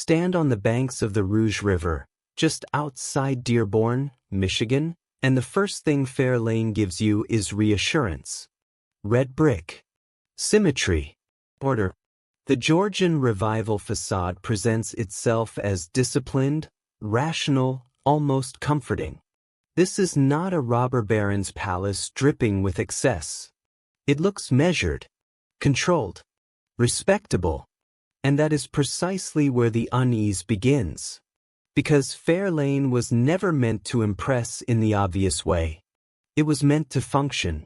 Stand on the banks of the Rouge River, just outside Dearborn, Michigan, and the first thing Fair Lane gives you is reassurance. Red brick. Symmetry. Order. The Georgian Revival facade presents itself as disciplined, rational, almost comforting. This is not a robber baron's palace dripping with excess. It looks measured, controlled, respectable, and that is precisely where the unease begins. Because Fair Lane was never meant to impress in the obvious way. It was meant to function.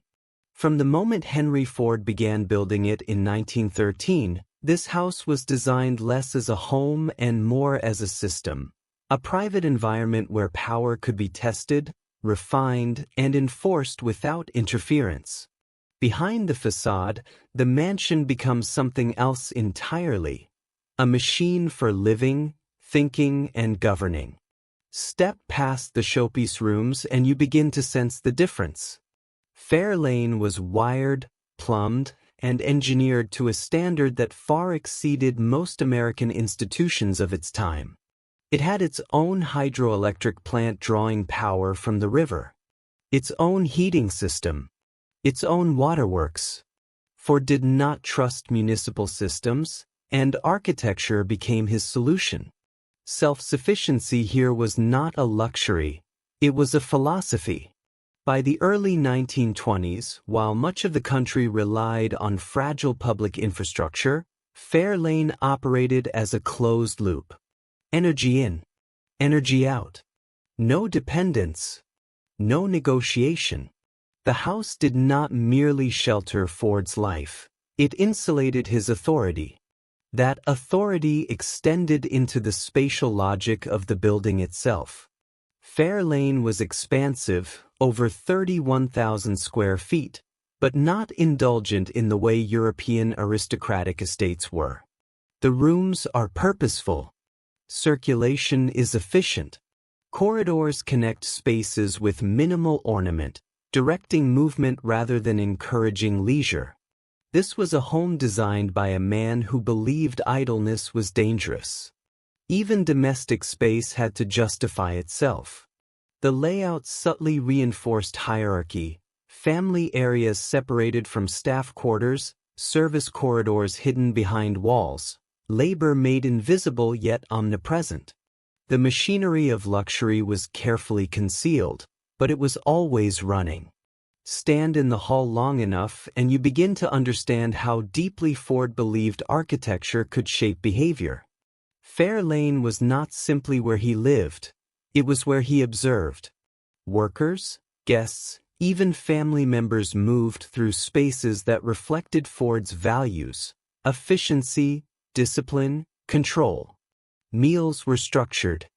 From the moment Henry Ford began building it in 1913, this house was designed less as a home and more as a system, a private environment where power could be tested, refined, and enforced without interference. Behind the facade, the mansion becomes something else entirely, a machine for living, thinking, and governing. Step past the showpiece rooms and you begin to sense the difference. Fair Lane was wired, plumbed, and engineered to a standard that far exceeded most American institutions of its time. It had its own hydroelectric plant drawing power from the river, its own heating system, its own waterworks. Ford did not trust municipal systems, and architecture became his solution. Self-sufficiency here was not a luxury, it was a philosophy. By the early 1920s, while much of the country relied on fragile public infrastructure, Fair Lane operated as a closed loop. Energy in, energy out. No dependence, no negotiation. The house did not merely shelter Ford's life, it insulated his authority. That authority extended into the spatial logic of the building itself. Fair Lane was expansive, over 31,000 square feet, but not indulgent in the way European aristocratic estates were. The rooms are purposeful. Circulation is efficient. Corridors connect spaces with minimal ornament, directing movement rather than encouraging leisure. This was a home designed by a man who believed idleness was dangerous. Even domestic space had to justify itself. The layout subtly reinforced hierarchy, family areas separated from staff quarters, service corridors hidden behind walls, labor made invisible yet omnipresent. The machinery of luxury was carefully concealed, but it was always running. Stand in the hall long enough and you begin to understand how deeply Ford believed architecture could shape behavior. Fair Lane was not simply where he lived, it was where he observed. Workers, guests, even family members moved through spaces that reflected Ford's values: efficiency, discipline, control. Meals were structured.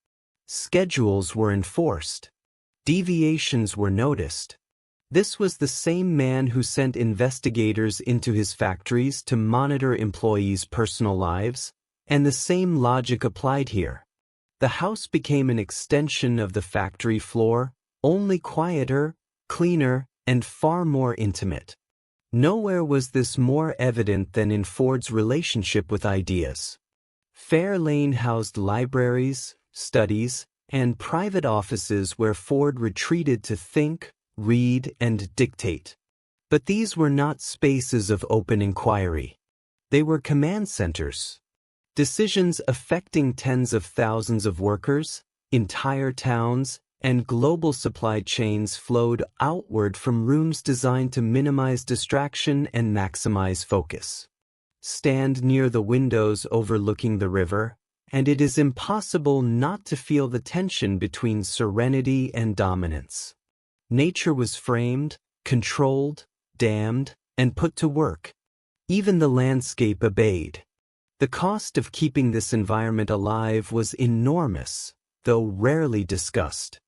Schedules were enforced. Deviations were noticed. This was the same man who sent investigators into his factories to monitor employees' personal lives, and the same logic applied here. The house became an extension of the factory floor, only quieter, cleaner, and far more intimate. Nowhere was this more evident than in Ford's relationship with ideas. Fair Lane housed libraries, studies, and private offices where Ford retreated to think, read, and dictate. But these were not spaces of open inquiry. They were command centers. Decisions affecting tens of thousands of workers, entire towns, and global supply chains flowed outward from rooms designed to minimize distraction and maximize focus. Stand near the windows overlooking the river, and it is impossible not to feel the tension between serenity and dominance. Nature was framed, controlled, dammed, and put to work. Even the landscape obeyed. The cost of keeping this environment alive was enormous, though rarely discussed.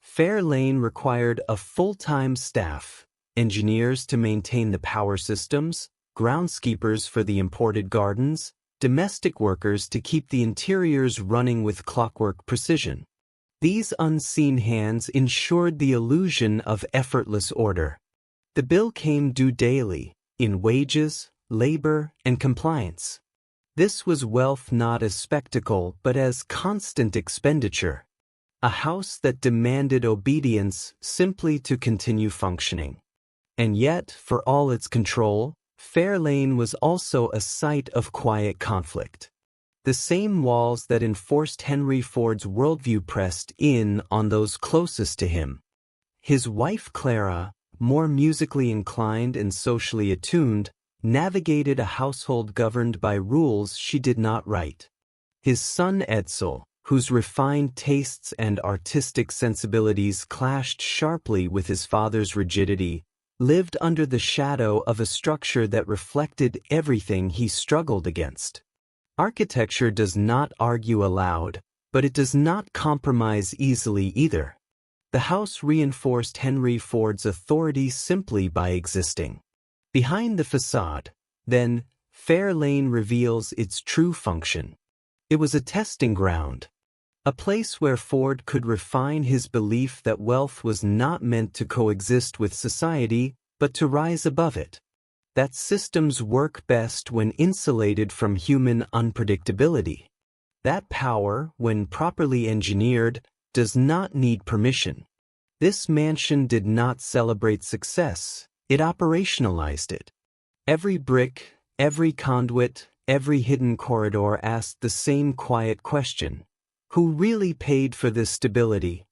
Fair Lane required a full-time staff, engineers to maintain the power systems, groundskeepers for the imported gardens, domestic workers to keep the interiors running with clockwork precision. These unseen hands ensured the illusion of effortless order. The bill came due daily, in wages, labor, and compliance. This was wealth not as spectacle but as constant expenditure. A house that demanded obedience simply to continue functioning. And yet, for all its control, Fair Lane was also a site of quiet conflict. The same walls that enforced Henry Ford's worldview pressed in on those closest to him. His wife Clara, more musically inclined and socially attuned, navigated a household governed by rules she did not write. His son Edsel, whose refined tastes and artistic sensibilities clashed sharply with his father's rigidity, lived under the shadow of a structure that reflected everything he struggled against. Architecture does not argue aloud, but it does not compromise easily either. The house reinforced Henry Ford's authority simply by existing. Behind the facade, then, Fair Lane reveals its true function. It was a testing ground, a place where Ford could refine his belief that wealth was not meant to coexist with society, but to rise above it. That systems work best when insulated from human unpredictability. That power, when properly engineered, does not need permission. This mansion did not celebrate success, it operationalized it. Every brick, every conduit, every hidden corridor asked the same quiet question: who really paid for this stability?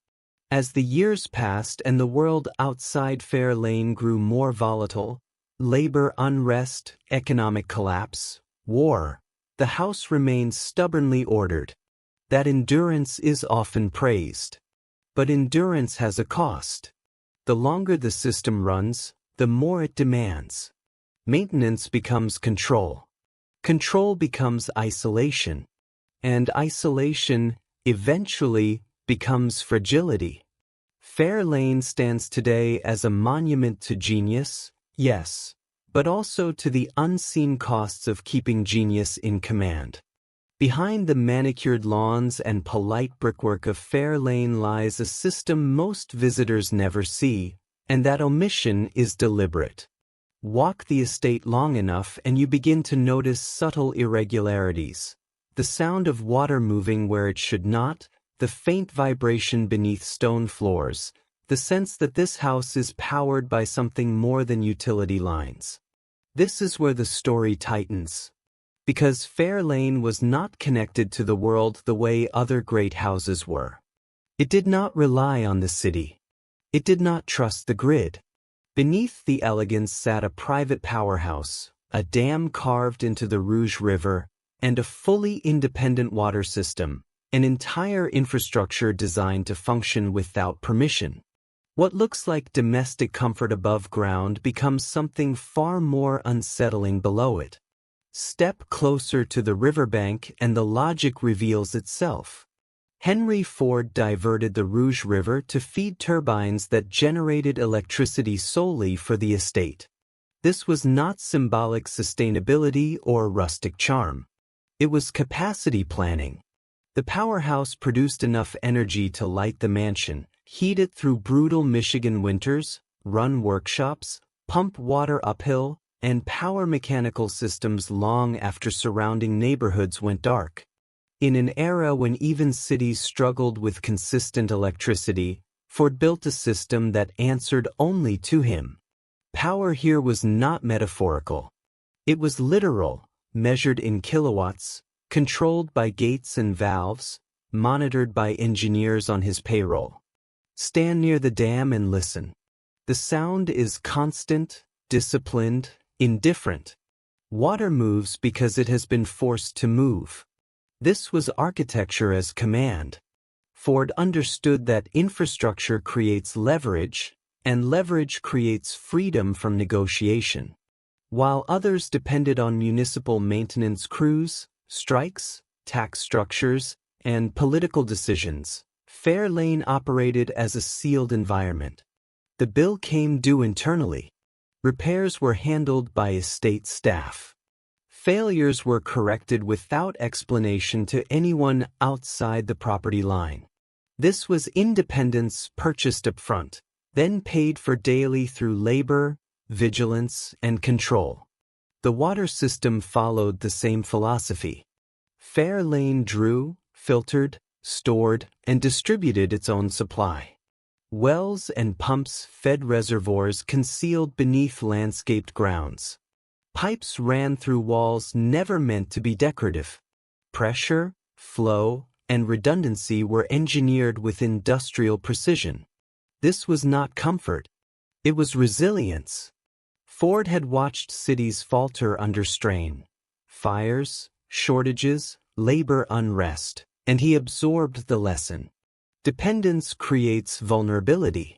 As the years passed and the world outside Fair Lane grew more volatile, labor unrest, economic collapse, war, the house remained stubbornly ordered. That endurance is often praised. But endurance has a cost. The longer the system runs, the more it demands. Maintenance becomes control. Control becomes isolation. And isolation, eventually, becomes fragility. Fair Lane stands today as a monument to genius, yes, but also to the unseen costs of keeping genius in command. Behind the manicured lawns and polite brickwork of Fair Lane lies a system most visitors never see, and that omission is deliberate. Walk the estate long enough and you begin to notice subtle irregularities. The sound of water moving where it should not, the faint vibration beneath stone floors, the sense that this house is powered by something more than utility lines. This is where the story tightens. Because Fair Lane was not connected to the world the way other great houses were. It did not rely on the city. It did not trust the grid. Beneath the elegance sat a private powerhouse, a dam carved into the Rouge River, and a fully independent water system, an entire infrastructure designed to function without permission. What looks like domestic comfort above ground becomes something far more unsettling below it. Step closer to the riverbank and the logic reveals itself. Henry Ford diverted the Rouge River to feed turbines that generated electricity solely for the estate. This was not symbolic sustainability or rustic charm. It was capacity planning. The powerhouse produced enough energy to light the mansion, heat it through brutal Michigan winters, run workshops, pump water uphill, and power mechanical systems long after surrounding neighborhoods went dark. In an era when even cities struggled with consistent electricity, Ford built a system that answered only to him. Power here was not metaphorical. It was literal, measured in kilowatts, controlled by gates and valves, monitored by engineers on his payroll. Stand near the dam and listen. The sound is constant, disciplined, indifferent. Water moves because it has been forced to move. This was architecture as command. Ford understood that infrastructure creates leverage, and leverage creates freedom from negotiation. While others depended on municipal maintenance crews, strikes, tax structures, and political decisions, Fair Lane operated as a sealed environment. The bill came due internally. Repairs were handled by estate staff. Failures were corrected without explanation to anyone outside the property line. This was independence purchased upfront, then paid for daily through labor, vigilance, and control. The water system followed the same philosophy. Fair Lane drew, filtered, stored, and distributed its own supply. Wells and pumps fed reservoirs concealed beneath landscaped grounds. Pipes ran through walls never meant to be decorative. Pressure, flow, and redundancy were engineered with industrial precision. This was not comfort. It was resilience. Ford had watched cities falter under strain. Fires, shortages, labor unrest, and he absorbed the lesson. Dependence creates vulnerability.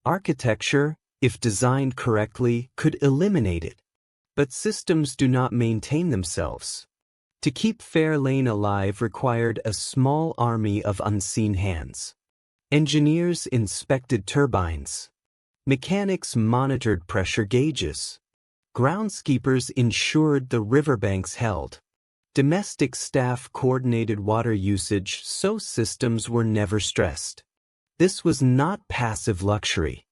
Architecture, if designed correctly, could eliminate it. But systems do not maintain themselves. To keep Fair Lane alive required a small army of unseen hands. Engineers inspected turbines. Mechanics monitored pressure gauges. Groundskeepers ensured the riverbanks held. Domestic staff coordinated water usage so systems were never stressed. This was not passive luxury.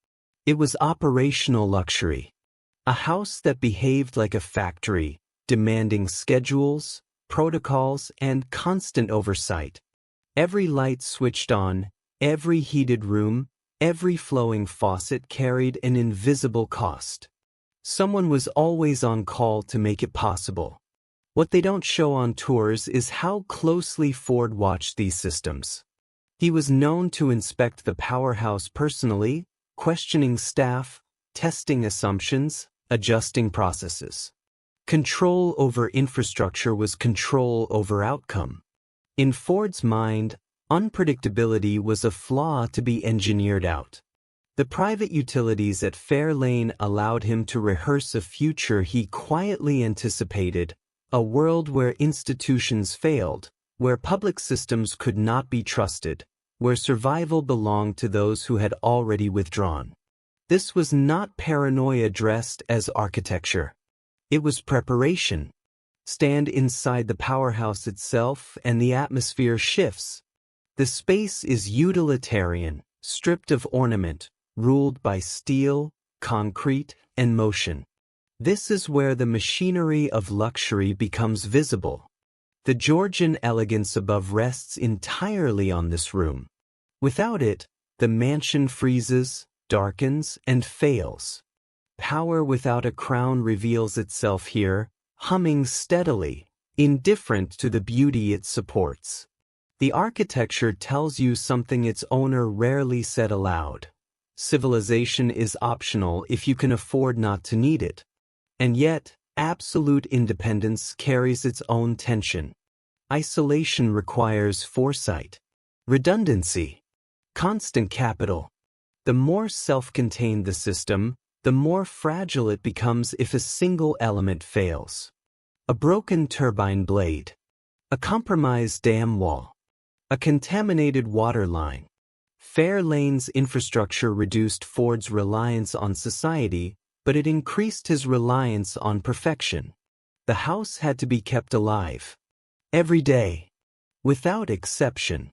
It was operational luxury. A house that behaved like a factory, demanding schedules, protocols, and constant oversight. Every light switched on, every heated room, every flowing faucet carried an invisible cost. Someone was always on call to make it possible. What they don't show on tours is how closely Ford watched these systems. He was known to inspect the powerhouse personally, questioning staff, testing assumptions, adjusting processes. Control over infrastructure was control over outcome. In Ford's mind, unpredictability was a flaw to be engineered out. The private utilities at Fair Lane allowed him to rehearse a future he quietly anticipated, a world where institutions failed, where public systems could not be trusted, where survival belonged to those who had already withdrawn. This was not paranoia dressed as architecture. It was preparation. Stand inside the powerhouse itself and the atmosphere shifts. The space is utilitarian, stripped of ornament, ruled by steel, concrete, and motion. This is where the machinery of luxury becomes visible. The Georgian elegance above rests entirely on this room. Without it, the mansion freezes, darkens, and fails. Power without a crown reveals itself here, humming steadily, indifferent to the beauty it supports. The architecture tells you something its owner rarely said aloud. Civilization is optional if you can afford not to need it. And yet, absolute independence carries its own tension. Isolation requires foresight, redundancy, constant capital. The more self-contained the system, the more fragile it becomes if a single element fails. A broken turbine blade, a compromised dam wall, a contaminated water line. Fair Lane's infrastructure reduced Ford's reliance on society, but it increased his reliance on perfection. The house had to be kept alive. Every day. Without exception.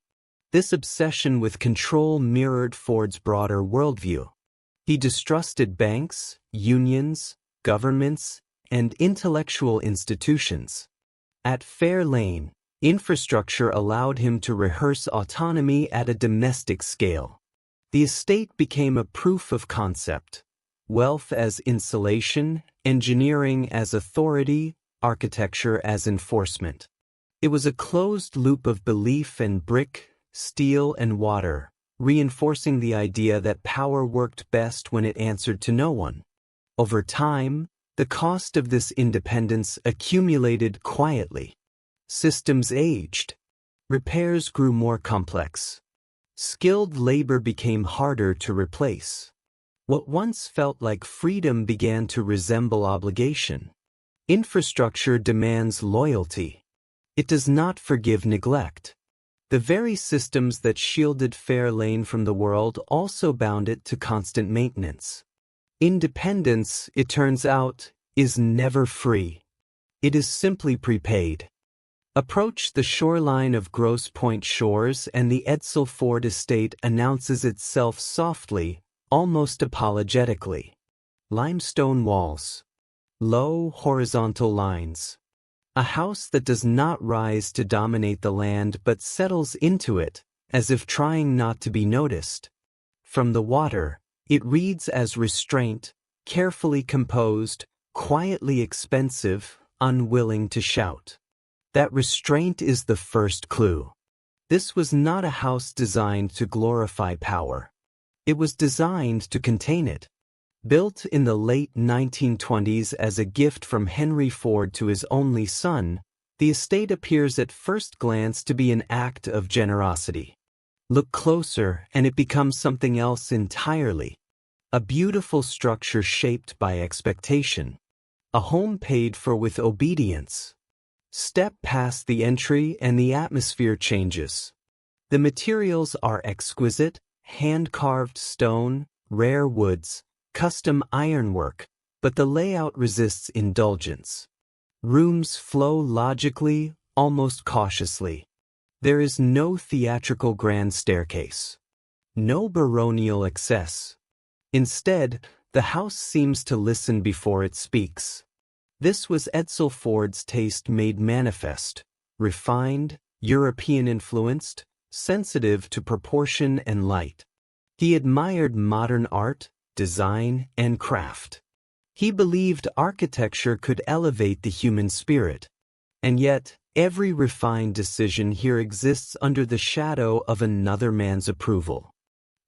This obsession with control mirrored Ford's broader worldview. He distrusted banks, unions, governments, and intellectual institutions. At Fair Lane, infrastructure allowed him to rehearse autonomy at a domestic scale. The estate became a proof of concept. Wealth as insulation, engineering as authority, architecture as enforcement. It was a closed loop of belief and brick, steel and water, reinforcing the idea that power worked best when it answered to no one. Over time, the cost of this independence accumulated quietly. Systems aged. Repairs grew more complex. Skilled labor became harder to replace. What once felt like freedom began to resemble obligation. Infrastructure demands loyalty. It does not forgive neglect. The very systems that shielded Fair Lane from the world also bound it to constant maintenance. Independence, it turns out, is never free. It is simply prepaid. Approach the shoreline of Grosse Pointe Shores and the Edsel Ford estate announces itself softly, almost apologetically. Limestone walls. Low, horizontal lines. A house that does not rise to dominate the land but settles into it, as if trying not to be noticed. From the water, it reads as restraint, carefully composed, quietly expensive, unwilling to shout. That restraint is the first clue. This was not a house designed to glorify power. It was designed to contain it. Built in the late 1920s as a gift from Henry Ford to his only son, the estate appears at first glance to be an act of generosity. Look closer and it becomes something else entirely. A beautiful structure shaped by expectation. A home paid for with obedience. Step past the entry and the atmosphere changes. The materials are exquisite, hand-carved stone, rare woods, custom ironwork, but the layout resists indulgence. Rooms flow logically, almost cautiously. There is no theatrical grand staircase. No baronial excess. Instead, the house seems to listen before it speaks. This was Edsel Ford's taste made manifest, refined, European-influenced, sensitive to proportion and light. He admired modern art, design, and craft. He believed architecture could elevate the human spirit. And yet, every refined decision here exists under the shadow of another man's approval.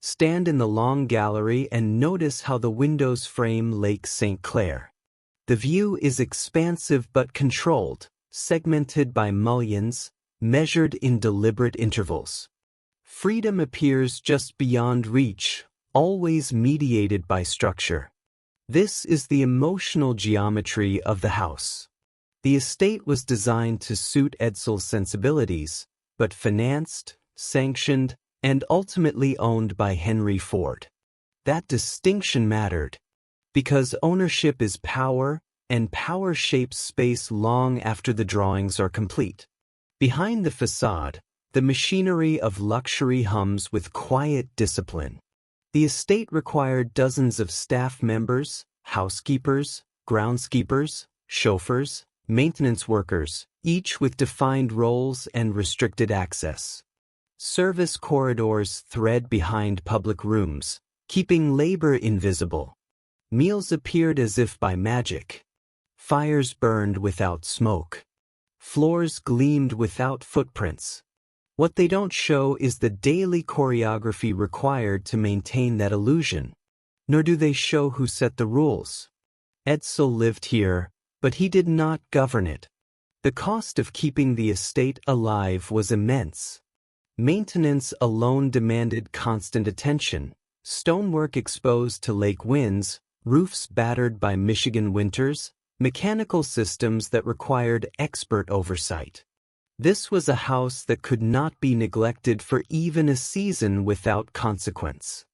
Stand in the long gallery and notice how the windows frame Lake St. Clair. The view is expansive but controlled, segmented by mullions, measured in deliberate intervals. Freedom appears just beyond reach, always mediated by structure. This is the emotional geometry of the house. The estate was designed to suit Edsel's sensibilities, but financed, sanctioned, and ultimately owned by Henry Ford. That distinction mattered, because ownership is power, and power shapes space long after the drawings are complete. Behind the facade, the machinery of luxury hums with quiet discipline. The estate required dozens of staff members, housekeepers, groundskeepers, chauffeurs, maintenance workers, each with defined roles and restricted access. Service corridors thread behind public rooms, keeping labor invisible. Meals appeared as if by magic. Fires burned without smoke. Floors gleamed without footprints. What they don't show is the daily choreography required to maintain that illusion. Nor do they show who set the rules. Edsel lived here, but he did not govern it. The cost of keeping the estate alive was immense. Maintenance alone demanded constant attention. Stonework exposed to lake winds, roofs battered by Michigan winters, mechanical systems that required expert oversight. This was a house that could not be neglected for even a season without consequence.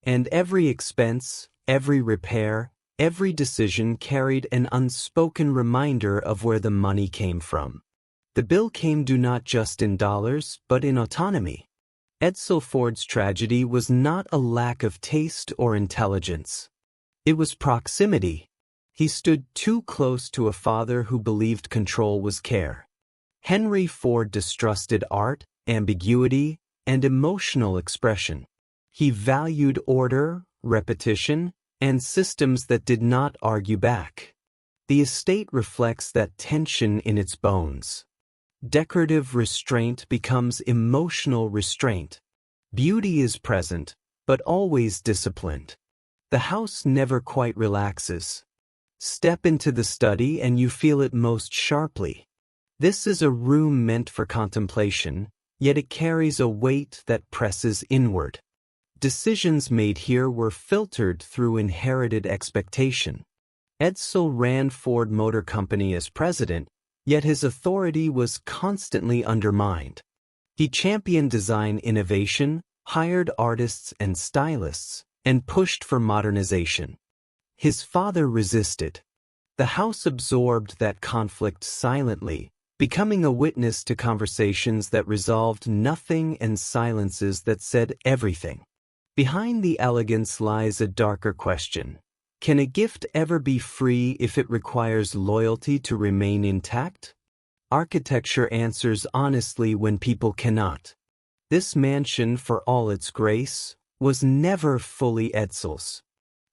And every expense, every repair, every decision carried an unspoken reminder of where the money came from. The bill came due not just in dollars, but in autonomy. Edsel Ford's tragedy was not a lack of taste or intelligence. It was proximity. He stood too close to a father who believed control was care. Henry Ford distrusted art, ambiguity, and emotional expression. He valued order, repetition, and systems that did not argue back. The estate reflects that tension in its bones. Decorative restraint becomes emotional restraint. Beauty is present, but always disciplined. The house never quite relaxes. Step into the study and you feel it most sharply. This is a room meant for contemplation, yet it carries a weight that presses inward. Decisions made here were filtered through inherited expectation. Edsel ran Ford Motor Company as president, yet his authority was constantly undermined. He championed design innovation, hired artists and stylists, and pushed for modernization. His father resisted. The house absorbed that conflict silently, becoming a witness to conversations that resolved nothing and silences that said everything. Behind the elegance lies a darker question. Can a gift ever be free if it requires loyalty to remain intact? Architecture answers honestly when people cannot. This mansion, for all its grace, was never fully Edsel's.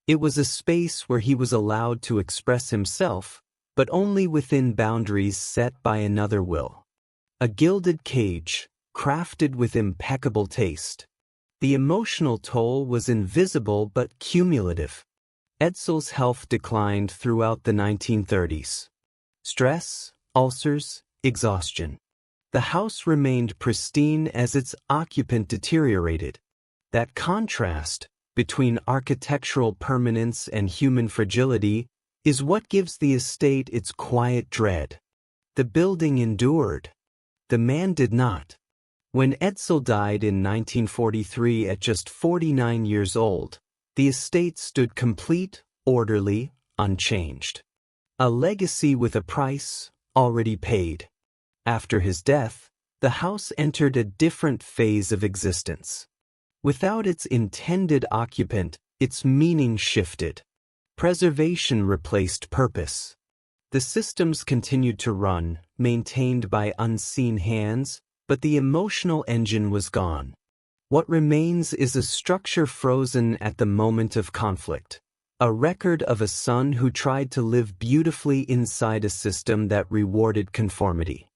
It was a space where he was allowed to express himself, but only within boundaries set by another will. A gilded cage, crafted with impeccable taste. The emotional toll was invisible but cumulative. Edsel's health declined throughout the 1930s. Stress, ulcers, exhaustion. The house remained pristine as its occupant deteriorated. That contrast between architectural permanence and human fragility is what gives the estate its quiet dread. The building endured. The man did not. When Edsel died in 1943 at just 49 years old, the estate stood complete, orderly, unchanged. A legacy with a price already paid. After his death, the house entered a different phase of existence. Without its intended occupant, its meaning shifted. Preservation replaced purpose. The systems continued to run, maintained by unseen hands, but the emotional engine was gone. What remains is a structure frozen at the moment of conflict. A record of a son who tried to live beautifully inside a system that rewarded conformity.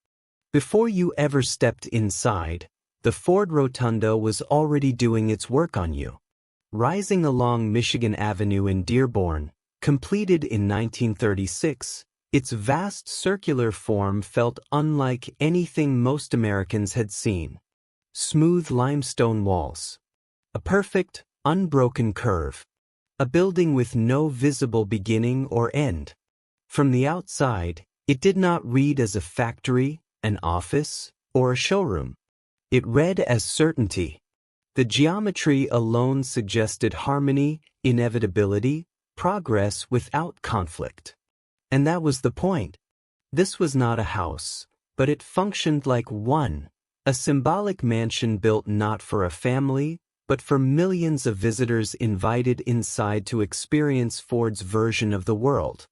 Before you ever stepped inside, the Ford Rotunda was already doing its work on you. Rising along Michigan Avenue in Dearborn, completed in 1936, its vast circular form felt unlike anything most Americans had seen. Smooth limestone walls. A perfect, unbroken curve. A building with no visible beginning or end. From the outside, it did not read as a factory, an office, or a showroom. It read as certainty. The geometry alone suggested harmony, inevitability, progress without conflict. And that was the point. This was not a house, but it functioned like one, a symbolic mansion built not for a family, but for millions of visitors invited inside to experience Ford's version of the world.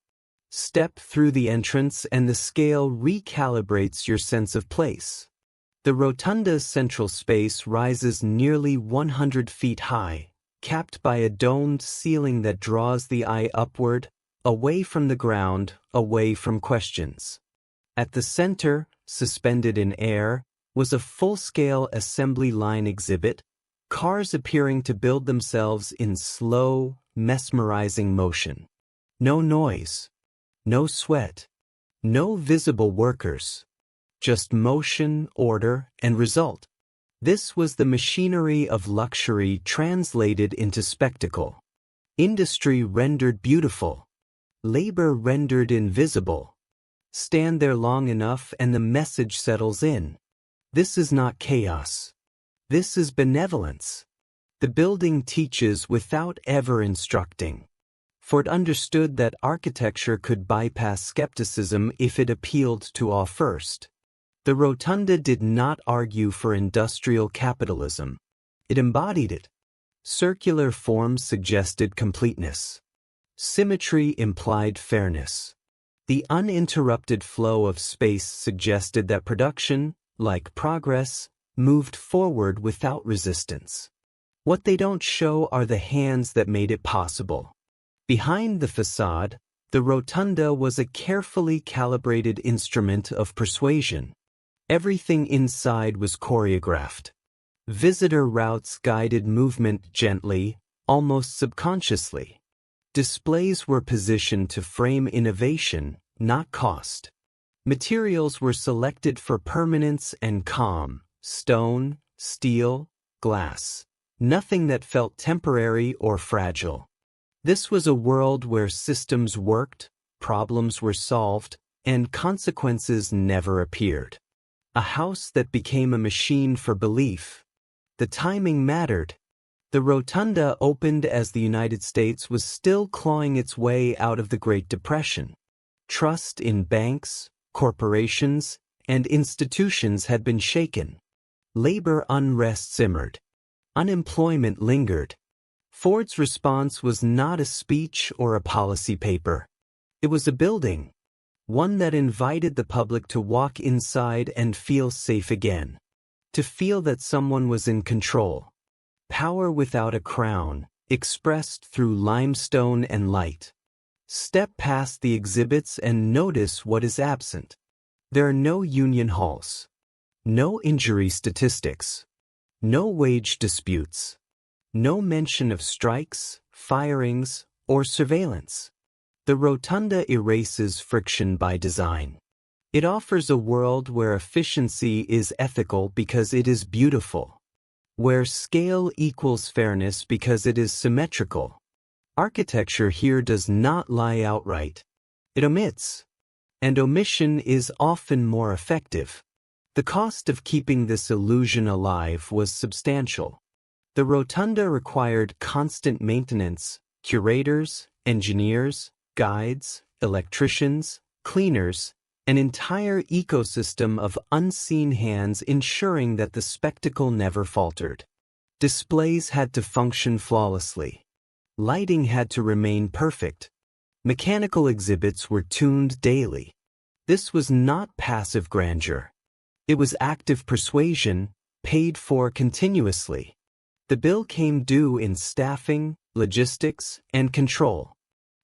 Step through the entrance and the scale recalibrates your sense of place. The rotunda's central space rises nearly 100 feet high, capped by a domed ceiling that draws the eye upward, away from the ground, away from questions. At the center, suspended in air, was a full-scale assembly line exhibit, cars appearing to build themselves in slow, mesmerizing motion. No noise. No sweat. No visible workers. Just motion, order, and result. This was the machinery of luxury translated into spectacle. Industry rendered beautiful. Labor rendered invisible. Stand there long enough and the message settles in. This is not chaos. This is benevolence. The building teaches without ever instructing. For it understood that architecture could bypass skepticism if it appealed to awe first. The rotunda did not argue for industrial capitalism. It embodied it. Circular forms suggested completeness. Symmetry implied fairness. The uninterrupted flow of space suggested that production, like progress, moved forward without resistance. What they don't show are the hands that made it possible. Behind the facade, the rotunda was a carefully calibrated instrument of persuasion. Everything inside was choreographed. Visitor routes guided movement gently, almost subconsciously. Displays were positioned to frame innovation, not cost. Materials were selected for permanence and calm: stone, steel, glass. Nothing that felt temporary or fragile. This was a world where systems worked, problems were solved, and consequences never appeared. A house that became a machine for belief. The timing mattered. The rotunda opened as the United States was still clawing its way out of the Great Depression. Trust in banks, corporations, and institutions had been shaken. Labor unrest simmered. Unemployment lingered. Ford's response was not a speech or a policy paper. It was a building, one that invited the public to walk inside and feel safe again, to feel that someone was in control. Power without a crown, expressed through limestone and light. Step past the exhibits and notice what is absent. There are no union halls, no injury statistics, no wage disputes, no mention of strikes, firings, or surveillance. The rotunda erases friction by design. It offers a world where efficiency is ethical because it is beautiful, where scale equals fairness because it is symmetrical. Architecture here does not lie outright. It omits, and omission is often more effective. The cost of keeping this illusion alive was substantial. The rotunda required constant maintenance, curators, engineers, guides, electricians, cleaners, an entire ecosystem of unseen hands ensuring that the spectacle never faltered. Displays had to function flawlessly. Lighting had to remain perfect. Mechanical exhibits were tuned daily. This was not passive grandeur. It was active persuasion, paid for continuously. The bill came due in staffing, logistics, and control.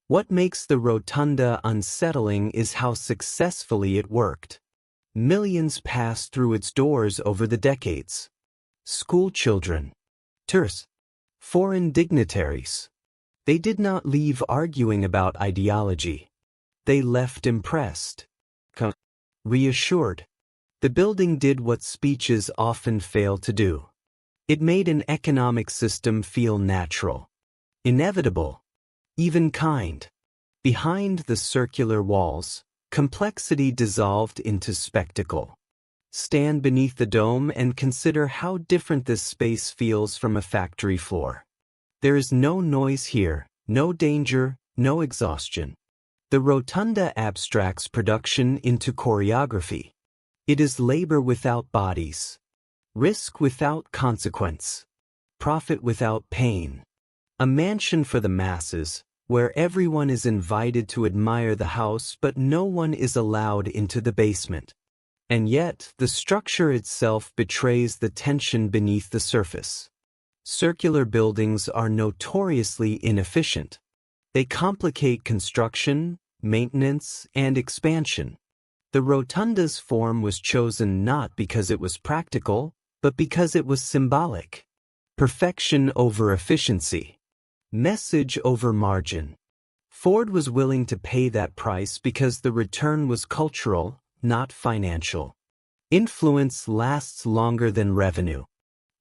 What makes the rotunda unsettling is how successfully it worked. Millions passed through its doors over the decades. School children, tourists, foreign dignitaries. They did not leave arguing about ideology. They left impressed, reassured. The building did what speeches often fail to do. It made an economic system feel natural, inevitable, even kind. Behind the circular walls, complexity dissolved into spectacle. Stand beneath the dome and consider how different this space feels from a factory floor. There is no noise here, no danger, no exhaustion. The rotunda abstracts production into choreography. It is labor without bodies, risk without consequence, profit without pain. A mansion for the masses, where everyone is invited to admire the house but no one is allowed into the basement. And yet, the structure itself betrays the tension beneath the surface. Circular buildings are notoriously inefficient. They complicate construction, maintenance, and expansion. The rotunda's form was chosen not because it was practical, but because it was symbolic. Perfection over efficiency. Message over margin. Ford was willing to pay that price because the return was cultural, not financial. Influence lasts longer than revenue.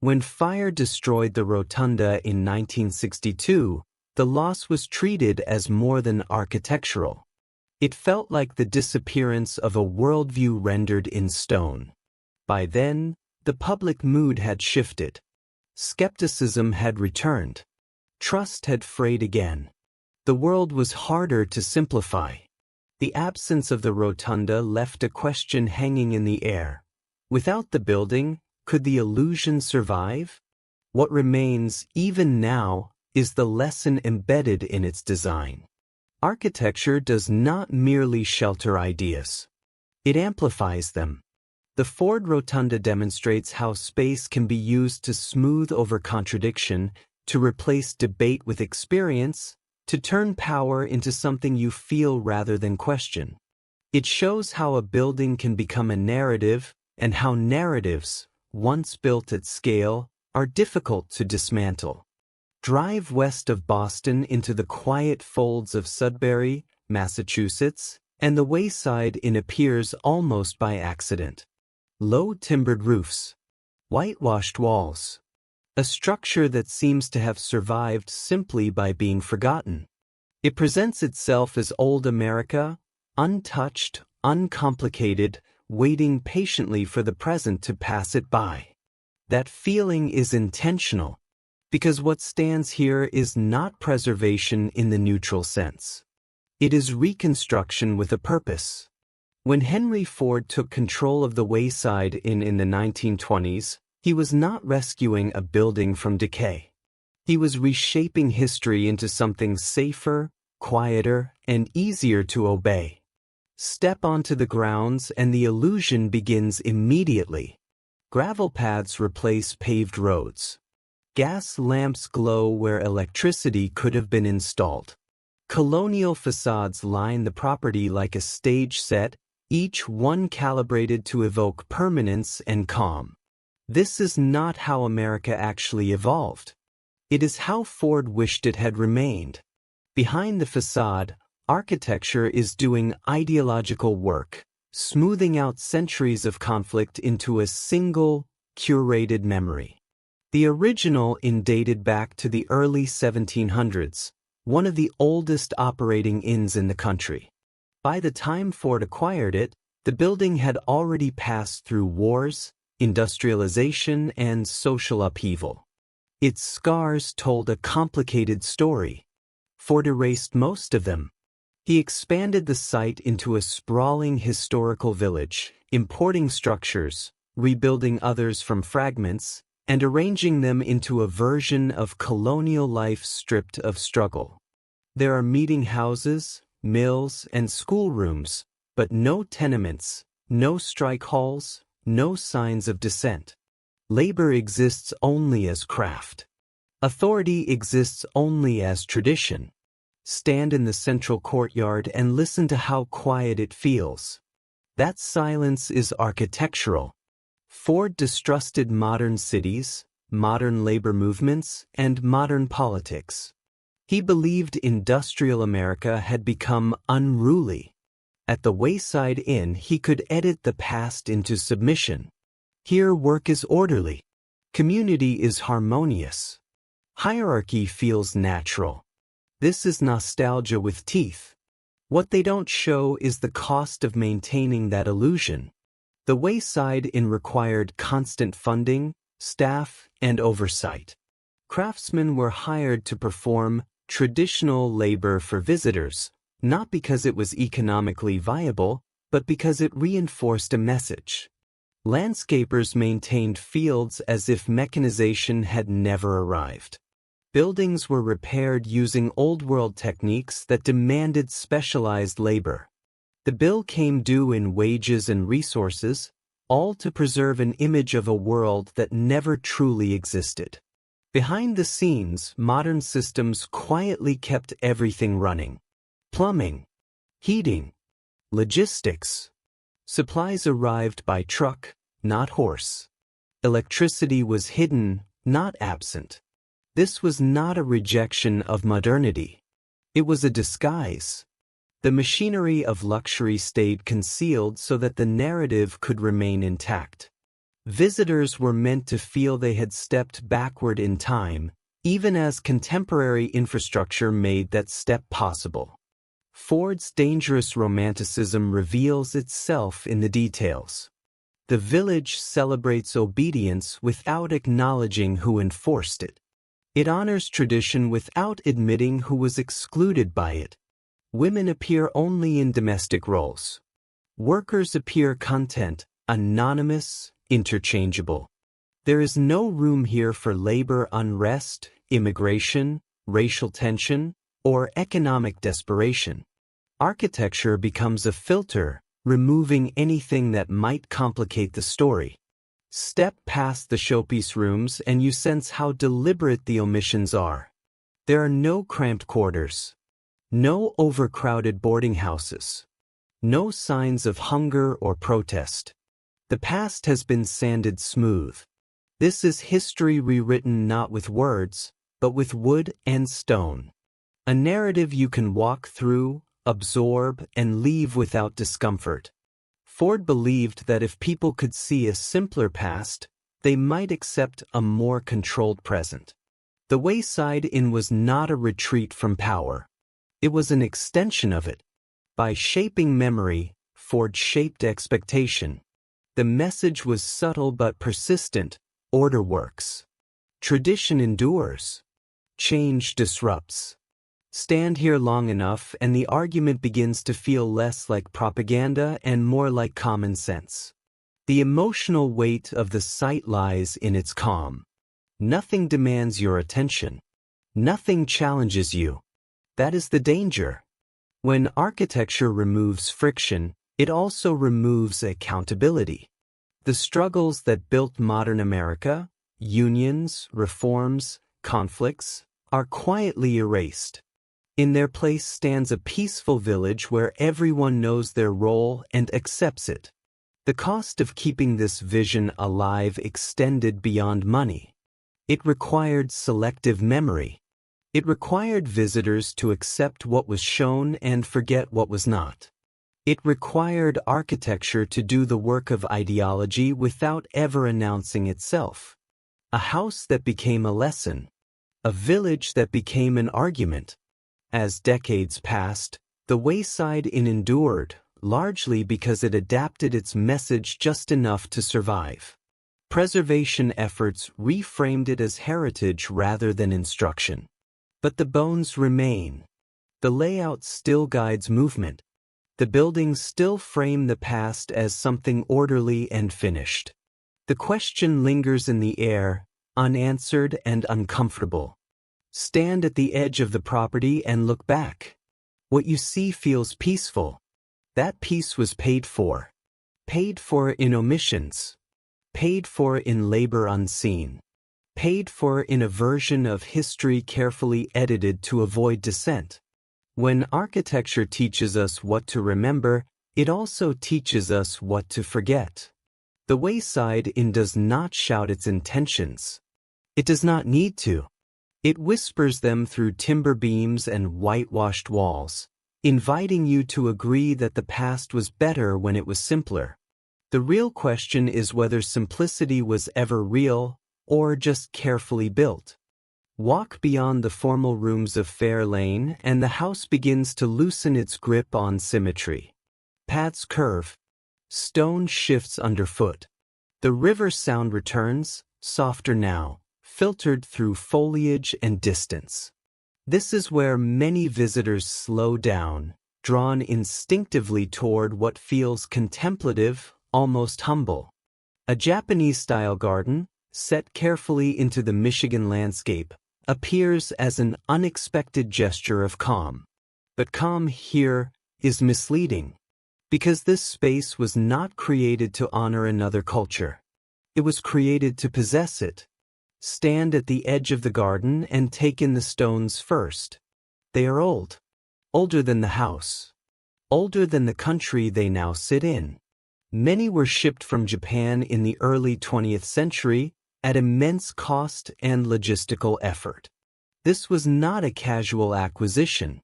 When fire destroyed the rotunda in 1962, the loss was treated as more than architectural. It felt like the disappearance of a worldview rendered in stone. By then, the public mood had shifted. Skepticism had returned. Trust had frayed again. The world was harder to simplify. The absence of the rotunda left a question hanging in the air. Without the building, could the illusion survive? What remains, even now, is the lesson embedded in its design. Architecture does not merely shelter ideas. It amplifies them. The Ford Rotunda demonstrates how space can be used to smooth over contradiction, to replace debate with experience, to turn power into something you feel rather than question. It shows how a building can become a narrative, and how narratives, once built at scale, are difficult to dismantle. Drive west of Boston into the quiet folds of Sudbury, Massachusetts, and the wayside appears almost by accident. Low timbered roofs, whitewashed walls, a structure that seems to have survived simply by being forgotten. It presents itself as old America, untouched, uncomplicated, waiting patiently for the present to pass it by. That feeling is intentional, because what stands here is not preservation in the neutral sense. It is reconstruction with a purpose. When Henry Ford took control of the wayside in the 1920s, he was not rescuing a building from decay. He was reshaping history into something safer, quieter, and easier to obey. Step onto the grounds and the illusion begins immediately. Gravel paths replace paved roads. Gas lamps glow where electricity could have been installed. Colonial facades line the property like a stage set, each one calibrated to evoke permanence and calm. This is not how America actually evolved. It is how Ford wished it had remained. Behind the facade, architecture is doing ideological work, smoothing out centuries of conflict into a single, curated memory. The original inn dated back to the early 1700s, one of the oldest operating inns in the country. By the time Ford acquired it, the building had already passed through wars, industrialization, and social upheaval. Its scars told a complicated story. Ford erased most of them. He expanded the site into a sprawling historical village, importing structures, rebuilding others from fragments, and arranging them into a version of colonial life stripped of struggle. There are meeting houses, mills, and schoolrooms, but no tenements, no strike halls, no signs of dissent. Labor exists only as craft. Authority exists only as tradition. Stand in the central courtyard and listen to how quiet it feels. That silence is architectural. Ford distrusted modern cities, modern labor movements, and modern politics. He believed industrial America had become unruly. At the Wayside Inn, he could edit the past into submission. Here, work is orderly. Community is harmonious. Hierarchy feels natural. This is nostalgia with teeth. What they don't show is the cost of maintaining that illusion. The Wayside Inn required constant funding, staff, and oversight. Craftsmen were hired to perform traditional labor for visitors, not because it was economically viable, but because it reinforced a message. Landscapers maintained fields as if mechanization had never arrived. Buildings were repaired using old-world techniques that demanded specialized labor. The bill came due in wages and resources, all to preserve an image of a world that never truly existed. Behind the scenes, modern systems quietly kept everything running. Plumbing, heating, logistics. Supplies arrived by truck, not horse. Electricity was hidden, not absent. This was not a rejection of modernity. It was a disguise. The machinery of luxury stayed concealed so that the narrative could remain intact. Visitors were meant to feel they had stepped backward in time, even as contemporary infrastructure made that step possible. Ford's dangerous romanticism reveals itself in the details. The village celebrates obedience without acknowledging who enforced it. It honors tradition without admitting who was excluded by it. Women appear only in domestic roles. Workers appear content, anonymous, interchangeable. There is no room here for labor unrest, immigration, racial tension, or economic desperation. Architecture becomes a filter, removing anything that might complicate the story. Step past the showpiece rooms and you sense how deliberate the omissions are. There are no cramped quarters, no overcrowded boarding houses, no signs of hunger or protest. The past has been sanded smooth. This is history rewritten not with words, but with wood and stone. A narrative you can walk through, absorb, and leave without discomfort. Ford believed that if people could see a simpler past, they might accept a more controlled present. The Wayside Inn was not a retreat from power. It was an extension of it. By shaping memory, Ford shaped expectation. The message was subtle but persistent. Order works. Tradition endures. Change disrupts. Stand here long enough and the argument begins to feel less like propaganda and more like common sense. The emotional weight of the site lies in its calm. Nothing demands your attention. Nothing challenges you. That is the danger. When architecture removes friction, it also removes accountability. The struggles that built modern America, unions, reforms, conflicts, are quietly erased. In their place stands a peaceful village where everyone knows their role and accepts it. The cost of keeping this vision alive extended beyond money. It required selective memory. It required visitors to accept what was shown and forget what was not. It required architecture to do the work of ideology without ever announcing itself. A house that became a lesson. A village that became an argument. As decades passed, the Wayside Inn endured, largely because it adapted its message just enough to survive. Preservation efforts reframed it as heritage rather than instruction. But the bones remain. The layout still guides movement. The buildings still frame the past as something orderly and finished. The question lingers in the air, unanswered and uncomfortable. Stand at the edge of the property and look back. What you see feels peaceful. That peace was paid for. Paid for in omissions. Paid for in labor unseen. Paid for in a version of history carefully edited to avoid dissent. When architecture teaches us what to remember, it also teaches us what to forget. The Wayside Inn does not shout its intentions. It does not need to. It whispers them through timber beams and whitewashed walls, inviting you to agree that the past was better when it was simpler. The real question is whether simplicity was ever real or just carefully built. Walk beyond the formal rooms of Fair Lane and the house begins to loosen its grip on symmetry. Paths curve. Stone shifts underfoot. The river sound returns, softer now, filtered through foliage and distance. This is where many visitors slow down, drawn instinctively toward what feels contemplative, almost humble. A Japanese-style garden, set carefully into the Michigan landscape, appears as an unexpected gesture of calm. But calm here is misleading, because this space was not created to honor another culture. It was created to possess it. Stand at the edge of the garden and take in the stones first. They are old. Older than the house. Older than the country they now sit in. Many were shipped from Japan in the early 20th century, at immense cost and logistical effort. This was not a casual acquisition.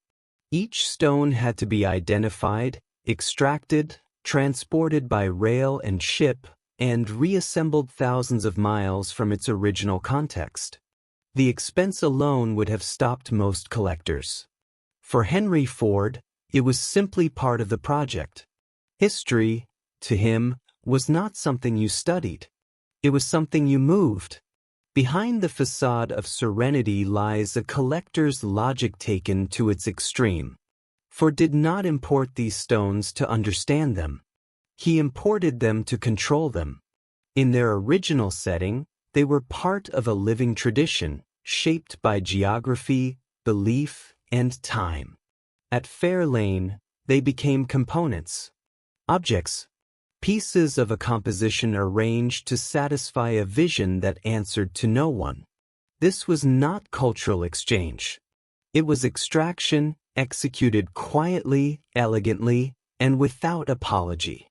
Each stone had to be identified, extracted, transported by rail and ship, and reassembled thousands of miles from its original context. The expense alone would have stopped most collectors. For Henry Ford, it was simply part of the project. History, to him, was not something you studied. It was something you moved. Behind the facade of serenity lies a collector's logic taken to its extreme. Ford did not import these stones to understand them. He imported them to control them. In their original setting, they were part of a living tradition, shaped by geography, belief, and time. At Fair Lane, they became components. Objects. Pieces of a composition arranged to satisfy a vision that answered to no one. This was not cultural exchange. It was extraction, executed quietly, elegantly, and without apology.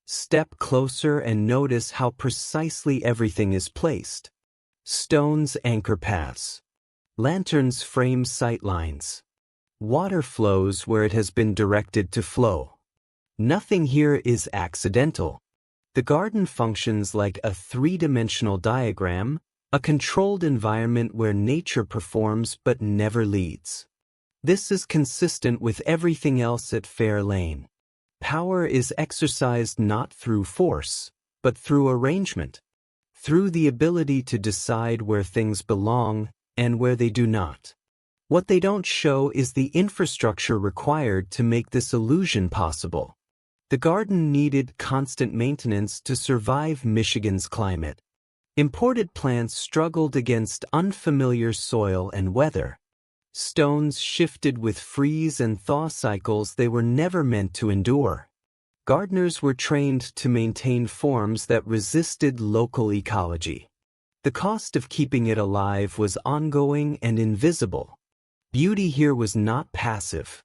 Step closer and notice how precisely everything is placed. Stones anchor paths. Lanterns frame sightlines. Water flows where it has been directed to flow. Nothing here is accidental. The garden functions like a three-dimensional diagram, a controlled environment where nature performs but never leads. This is consistent with everything else at Fair Lane. Power is exercised not through force, but through arrangement, through the ability to decide where things belong and where they do not. What they don't show is the infrastructure required to make this illusion possible. The garden needed constant maintenance to survive Michigan's climate. Imported plants struggled against unfamiliar soil and weather. Stones shifted with freeze and thaw cycles they were never meant to endure. Gardeners were trained to maintain forms that resisted local ecology. The cost of keeping it alive was ongoing and invisible. Beauty here was not passive.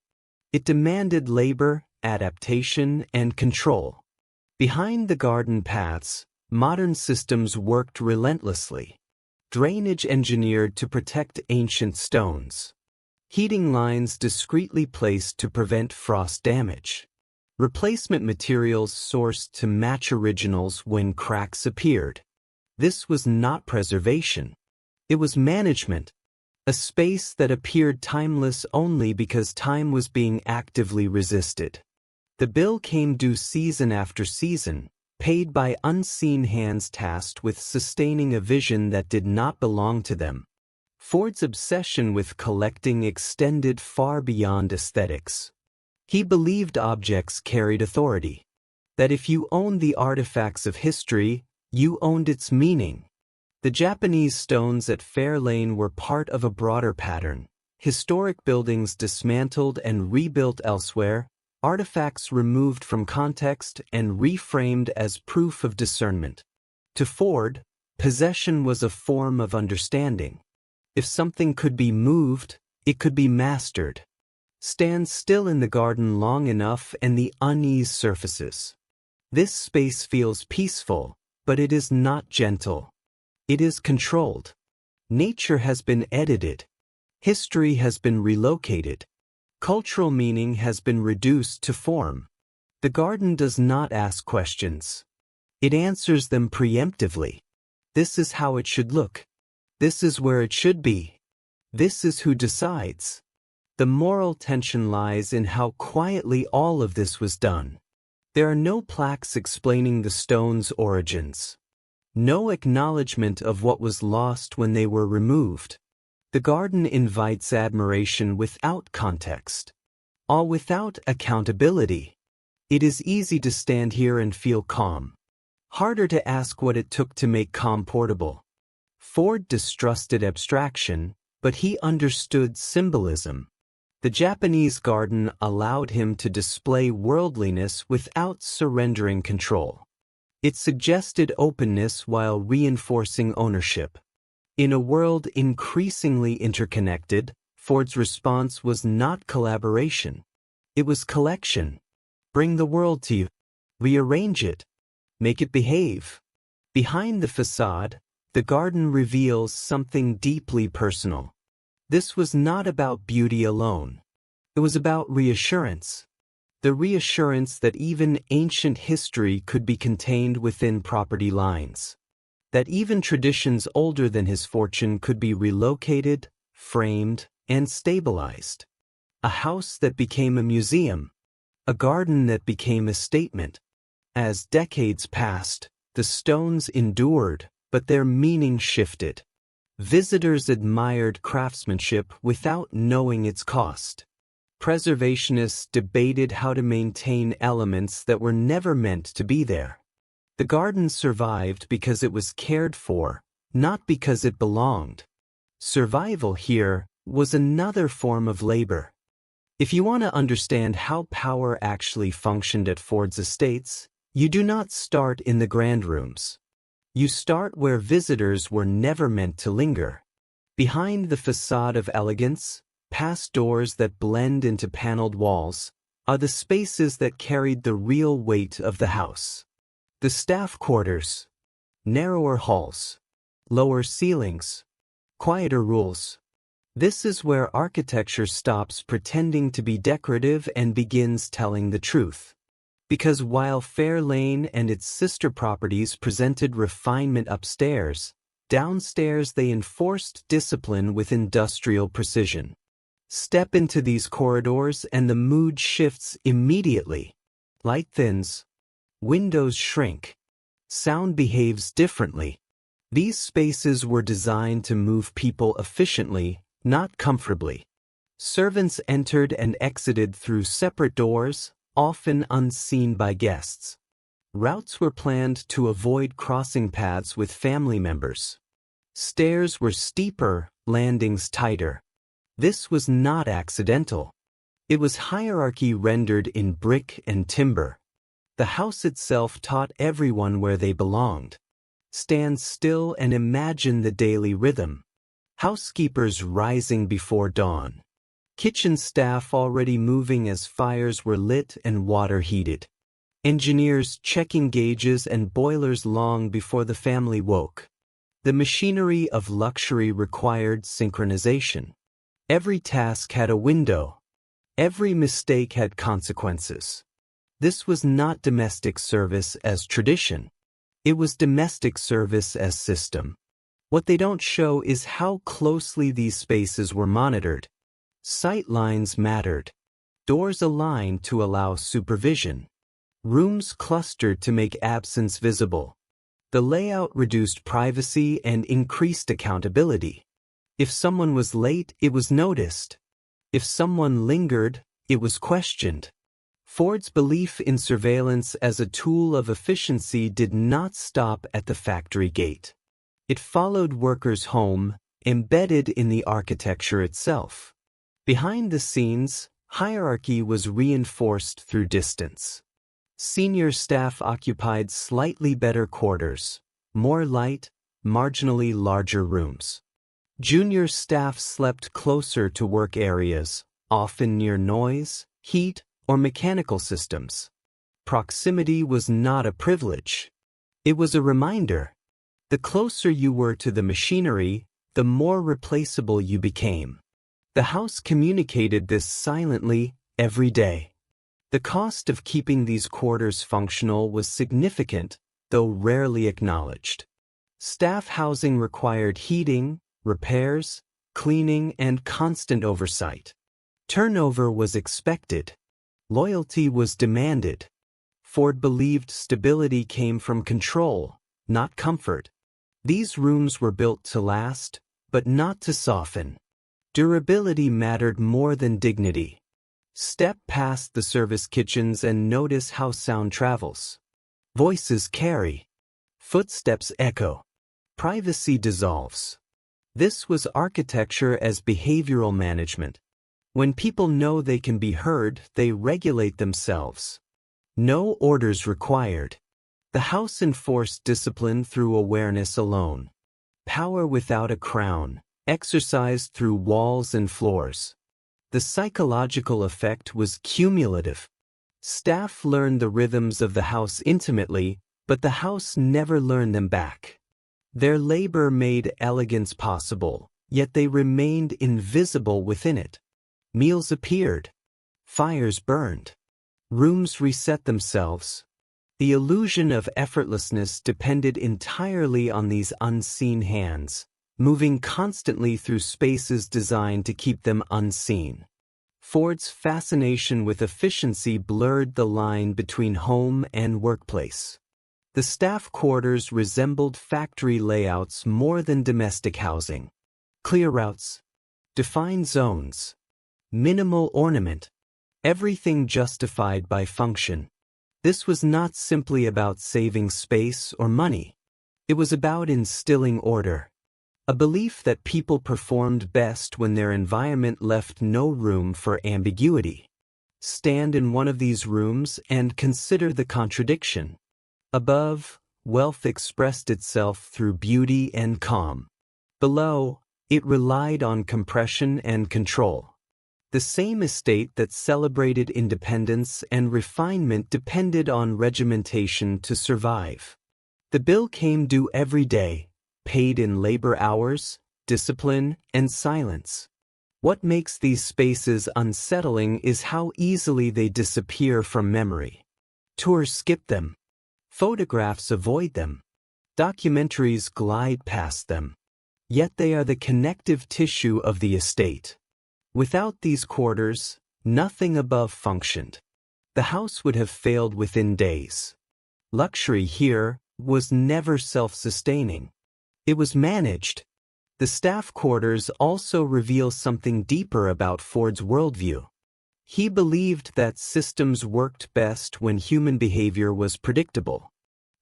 It demanded labor, adaptation, and control. Behind the garden paths, modern systems worked relentlessly. Drainage engineered to protect ancient stones. Heating lines discreetly placed to prevent frost damage. Replacement materials sourced to match originals when cracks appeared. This was not preservation. It was management. A space that appeared timeless only because time was being actively resisted. The bill came due season after season, paid by unseen hands tasked with sustaining a vision that did not belong to them. Ford's obsession with collecting extended far beyond aesthetics. He believed objects carried authority. That if you owned the artifacts of history, you owned its meaning. The Japanese stones at Fair Lane were part of a broader pattern. Historic buildings dismantled and rebuilt elsewhere, artifacts removed from context and reframed as proof of discernment. To Ford, possession was a form of understanding. If something could be moved, it could be mastered. Stand still in the garden long enough and the unease surfaces. This space feels peaceful, but it is not gentle. It is controlled. Nature has been edited. History has been relocated. Cultural meaning has been reduced to form. The garden does not ask questions. It answers them preemptively. This is how it should look. This is where it should be. This is who decides. The moral tension lies in how quietly all of this was done. There are no plaques explaining the stone's origins. No acknowledgement of what was lost when they were removed. The garden invites admiration without context. All without accountability. It is easy to stand here and feel calm. Harder to ask what it took to make calm portable. Ford distrusted abstraction, but he understood symbolism. The Japanese garden allowed him to display worldliness without surrendering control. It suggested openness while reinforcing ownership. In a world increasingly interconnected, Ford's response was not collaboration. It was collection. Bring the world to you. Rearrange it. Make it behave. Behind the facade, the garden reveals something deeply personal. This was not about beauty alone. It was about reassurance. The reassurance that even ancient history could be contained within property lines. That even traditions older than his fortune could be relocated, framed, and stabilized. A house that became a museum. A garden that became a statement. As decades passed, the stones endured, but their meaning shifted. Visitors admired craftsmanship without knowing its cost. Preservationists debated how to maintain elements that were never meant to be there. The garden survived because it was cared for, not because it belonged. Survival here was another form of labor. If you want to understand how power actually functioned at Ford's estates, you do not start in the grand rooms. You start where visitors were never meant to linger. Behind the facade of elegance, past doors that blend into paneled walls, are the spaces that carried the real weight of the house. The staff quarters. Narrower halls. Lower ceilings. Quieter rules. This is where architecture stops pretending to be decorative and begins telling the truth. Because while Fair Lane and its sister properties presented refinement upstairs, downstairs they enforced discipline with industrial precision. Step into these corridors and the mood shifts immediately. Light thins. Windows shrink. Sound behaves differently. These spaces were designed to move people efficiently, not comfortably. Servants entered and exited through separate doors, often unseen by guests. Routes were planned to avoid crossing paths with family members. Stairs were steeper, landings tighter. This was not accidental. It was hierarchy rendered in brick and timber. The house itself taught everyone where they belonged. Stand still and imagine the daily rhythm. Housekeepers rising before dawn. Kitchen staff already moving as fires were lit and water heated. Engineers checking gauges and boilers long before the family woke. The machinery of luxury required synchronization. Every task had a window. Every mistake had consequences. This was not domestic service as tradition. It was domestic service as system. What they don't show is how closely these spaces were monitored. Sight lines mattered. Doors aligned to allow supervision. Rooms clustered to make absence visible. The layout reduced privacy and increased accountability. If someone was late, it was noticed. If someone lingered, it was questioned. Ford's belief in surveillance as a tool of efficiency did not stop at the factory gate. It followed workers home, embedded in the architecture itself. Behind the scenes, hierarchy was reinforced through distance. Senior staff occupied slightly better quarters, more light, marginally larger rooms. Junior staff slept closer to work areas, often near noise, heat, or mechanical systems. Proximity was not a privilege. It was a reminder. The closer you were to the machinery, the more replaceable you became. The house communicated this silently every day. The cost of keeping these quarters functional was significant, though rarely acknowledged. Staff housing required heating, repairs, cleaning, and constant oversight. Turnover was expected. Loyalty was demanded. Ford believed stability came from control, not comfort. These rooms were built to last, but not to soften. Durability mattered more than dignity. Step past the service kitchens and notice how sound travels. Voices carry. Footsteps echo. Privacy dissolves. This was architecture as behavioral management. When people know they can be heard, they regulate themselves. No orders required. The house enforced discipline through awareness alone. Power without a crown, exercised through walls and floors. The psychological effect was cumulative. Staff learned the rhythms of the house intimately, but the house never learned them back. Their labor made elegance possible, yet they remained invisible within it. Meals appeared. Fires burned. Rooms reset themselves. The illusion of effortlessness depended entirely on these unseen hands, moving constantly through spaces designed to keep them unseen. Ford's fascination with efficiency blurred the line between home and workplace. The staff quarters resembled factory layouts more than domestic housing. Clear routes, defined zones, minimal ornament, everything justified by function. This was not simply about saving space or money. It was about instilling order. A belief that people performed best when their environment left no room for ambiguity. Stand in one of these rooms and consider the contradiction. Above, wealth expressed itself through beauty and calm. Below, it relied on compression and control. The same estate that celebrated independence and refinement depended on regimentation to survive. The bill came due every day, paid in labor hours, discipline, and silence. What makes these spaces unsettling is how easily they disappear from memory. Tours skip them. Photographs avoid them. Documentaries glide past them. Yet they are the connective tissue of the estate. Without these quarters, nothing above functioned. The house would have failed within days. Luxury here was never self-sustaining. It was managed. The staff quarters also reveal something deeper about Ford's worldview. He believed that systems worked best when human behavior was predictable.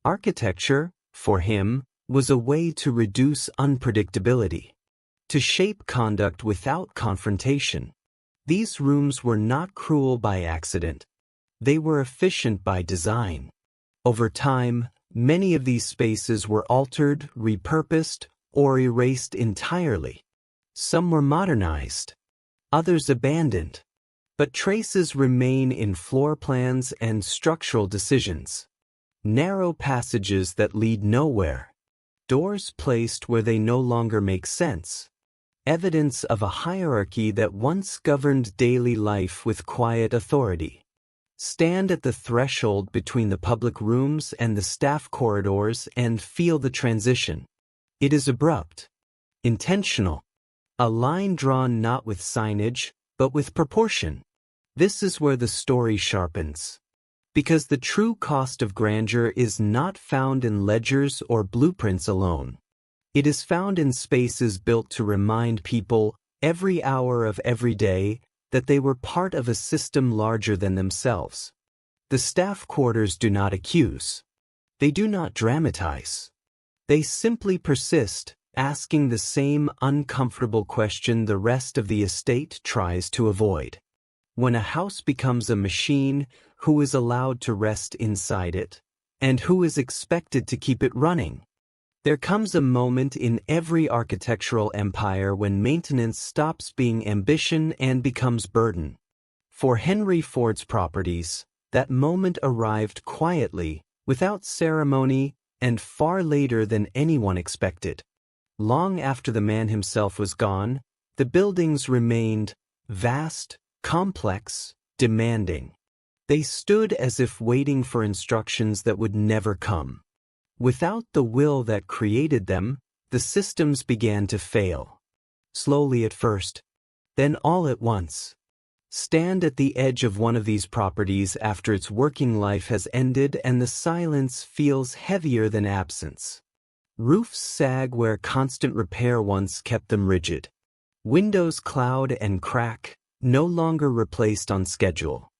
Architecture, for him, was a way to reduce unpredictability. to shape conduct without confrontation. These rooms were not cruel by accident. They were efficient by design. Over time, many of these spaces were altered, repurposed, or erased entirely. Some were modernized, others abandoned, but traces remain in floor plans and structural decisions. Narrow passages that lead nowhere, doors placed where they no longer make sense, evidence of a hierarchy that once governed daily life with quiet authority. Stand at the threshold between the public rooms and the staff corridors and feel the transition. It is abrupt, intentional, a line drawn not with signage, but with proportion. This is where the story sharpens. Because the true cost of grandeur is not found in ledgers or blueprints alone. It is found in spaces built to remind people, every hour of every day, that they were part of a system larger than themselves. The staff quarters do not accuse. They do not dramatize. They simply persist, asking the same uncomfortable question the rest of the estate tries to avoid. When a house becomes a machine, who is allowed to rest inside it, and who is expected to keep it running? There comes a moment in every architectural empire when maintenance stops being ambition and becomes burden. For Henry Ford's properties, that moment arrived quietly, without ceremony, and far later than anyone expected. Long after the man himself was gone, the buildings remained vast, complex, demanding. They stood as if waiting for instructions that would never come. Without the will that created them, the systems began to fail. Slowly at first, then all at once. Stand at the edge of one of these properties after its working life has ended and the silence feels heavier than absence. Roofs sag where constant repair once kept them rigid. Windows cloud and crack, no longer replaced on schedule.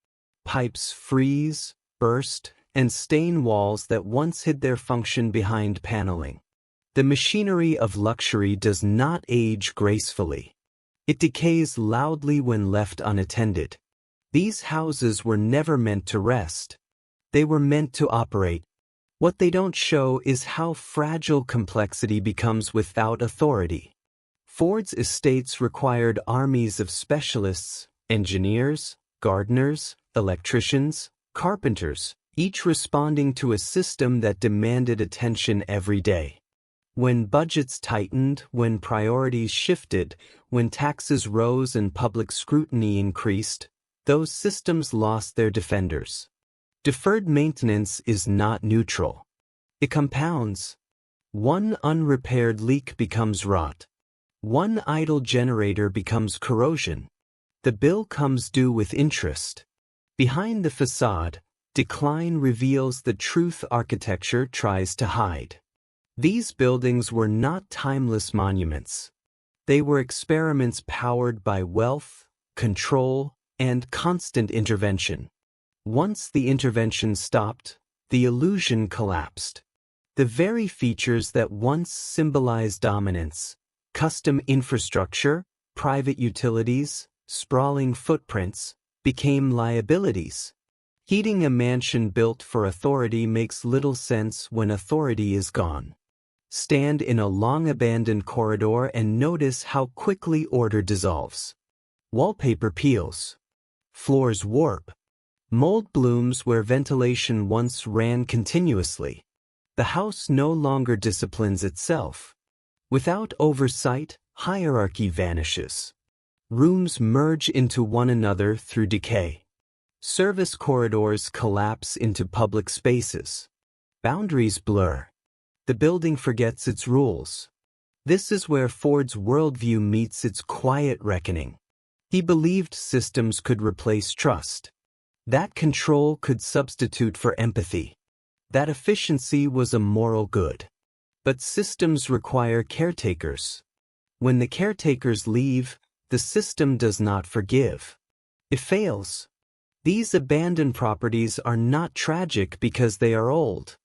Pipes freeze, burst, and stain walls that once hid their function behind paneling. The machinery of luxury does not age gracefully. It decays loudly when left unattended. These houses were never meant to rest. They were meant to operate. What they don't show is how fragile complexity becomes without authority. Ford's estates required armies of specialists, engineers, gardeners, electricians, carpenters, each responding to a system that demanded attention every day. When budgets tightened, when priorities shifted, when taxes rose and public scrutiny increased, those systems lost their defenders. Deferred maintenance is not neutral. It compounds. One unrepaired leak becomes rot. One idle generator becomes corrosion. The bill comes due with interest. Behind the facade, decline reveals the truth architecture tries to hide. These buildings were not timeless monuments. They were experiments powered by wealth, control, and constant intervention. Once the intervention stopped, the illusion collapsed. The very features that once symbolized dominance, custom infrastructure, private utilities, sprawling footprints, became liabilities. Heating a mansion built for authority makes little sense when authority is gone. Stand in a long-abandoned corridor and notice how quickly order dissolves. Wallpaper peels. Floors warp. Mold blooms where ventilation once ran continuously. The house no longer disciplines itself. Without oversight, hierarchy vanishes. Rooms merge into one another through decay. Service corridors collapse into public spaces. Boundaries blur. The building forgets its rules. This is where Ford's worldview meets its quiet reckoning. He believed systems could replace trust. That control could substitute for empathy. That efficiency was a moral good. But systems require caretakers. When the caretakers leave, the system does not forgive. It fails. These abandoned properties are not tragic because they are old.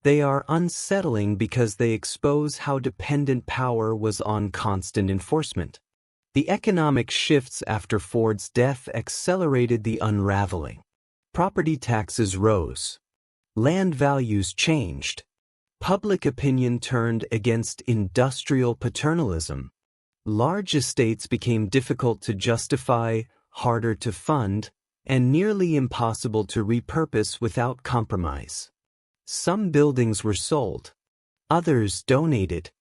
They are unsettling because they expose how dependent power was on constant enforcement. The economic shifts after Ford's death accelerated the unraveling. Property taxes rose. Land values changed. Public opinion turned against industrial paternalism. Large estates became difficult to justify, harder to fund, and nearly impossible to repurpose without compromise. Some buildings were sold. Others donated.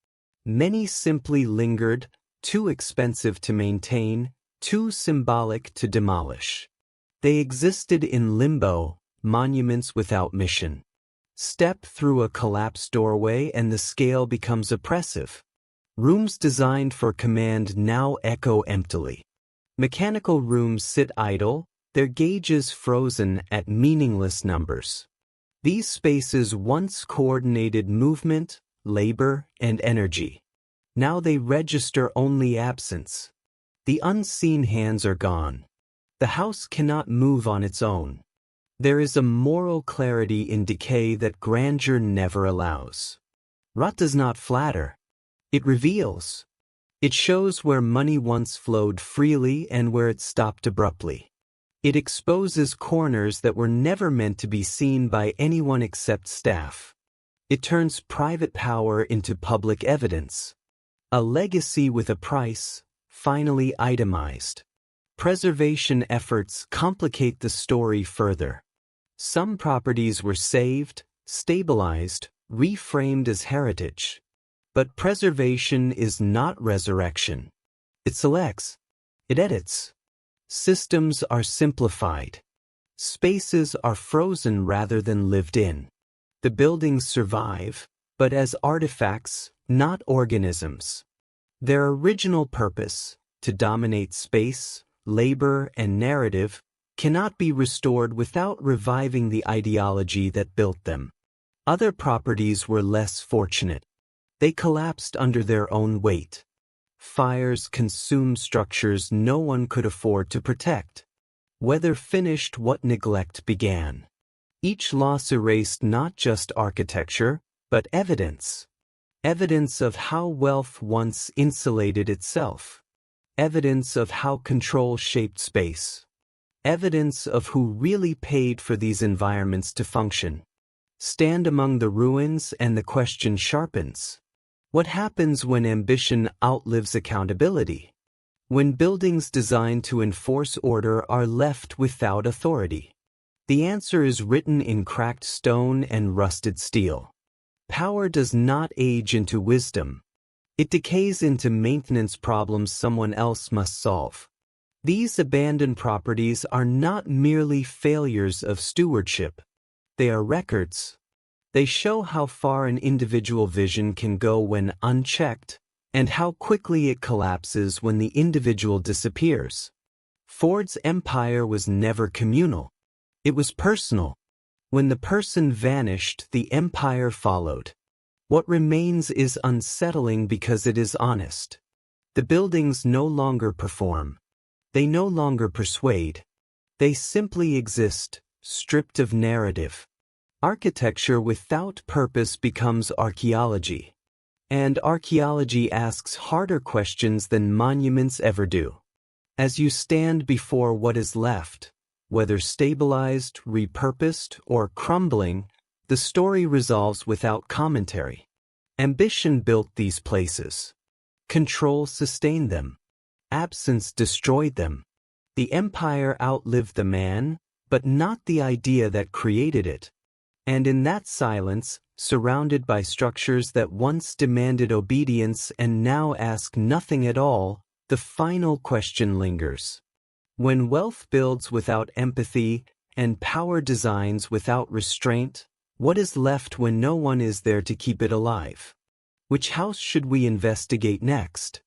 Many simply lingered, too expensive to maintain, too symbolic to demolish. They existed in limbo, monuments without mission. Step through a collapsed doorway and the scale becomes oppressive. Rooms designed for command now echo emptily. Mechanical rooms sit idle, their gauges frozen at meaningless numbers. These spaces once coordinated movement, labor, and energy. Now they register only absence. The unseen hands are gone. The house cannot move on its own. There is a moral clarity in decay that grandeur never allows. Rot does not flatter. It reveals. It shows where money once flowed freely and where it stopped abruptly. It exposes corners that were never meant to be seen by anyone except staff. It turns private power into public evidence. A legacy with a price, finally itemized. Preservation efforts complicate the story further. Some properties were saved, stabilized, reframed as heritage. But preservation is not resurrection. It selects. It edits. Systems are simplified. Spaces are frozen rather than lived in. The buildings survive, but as artifacts, not organisms. Their original purpose, to dominate space, labor, and narrative, cannot be restored without reviving the ideology that built them. Other properties were less fortunate. They collapsed under their own weight. Fires consumed structures no one could afford to protect. Weather finished what neglect began. Each loss erased not just architecture, but evidence. Evidence of how wealth once insulated itself. Evidence of how control shaped space. Evidence of who really paid for these environments to function. Stand among the ruins and the question sharpens. What happens when ambition outlives accountability? When buildings designed to enforce order are left without authority? The answer is written in cracked stone and rusted steel. Power does not age into wisdom. It decays into maintenance problems someone else must solve. These abandoned properties are not merely failures of stewardship. They are records. They show how far an individual vision can go when unchecked, and how quickly it collapses when the individual disappears. Ford's empire was never communal. It was personal. When the person vanished, the empire followed. What remains is unsettling because it is honest. The buildings no longer perform. They no longer persuade. They simply exist, stripped of narrative. Architecture without purpose becomes archaeology. And archaeology asks harder questions than monuments ever do. As you stand before what is left, whether stabilized, repurposed, or crumbling, the story resolves without commentary. Ambition built these places. Control sustained them. Absence destroyed them. The empire outlived the man, but not the idea that created it. And in that silence, surrounded by structures that once demanded obedience and now ask nothing at all, the final question lingers. When wealth builds without empathy and power designs without restraint, what is left when no one is there to keep it alive? Which house should we investigate next?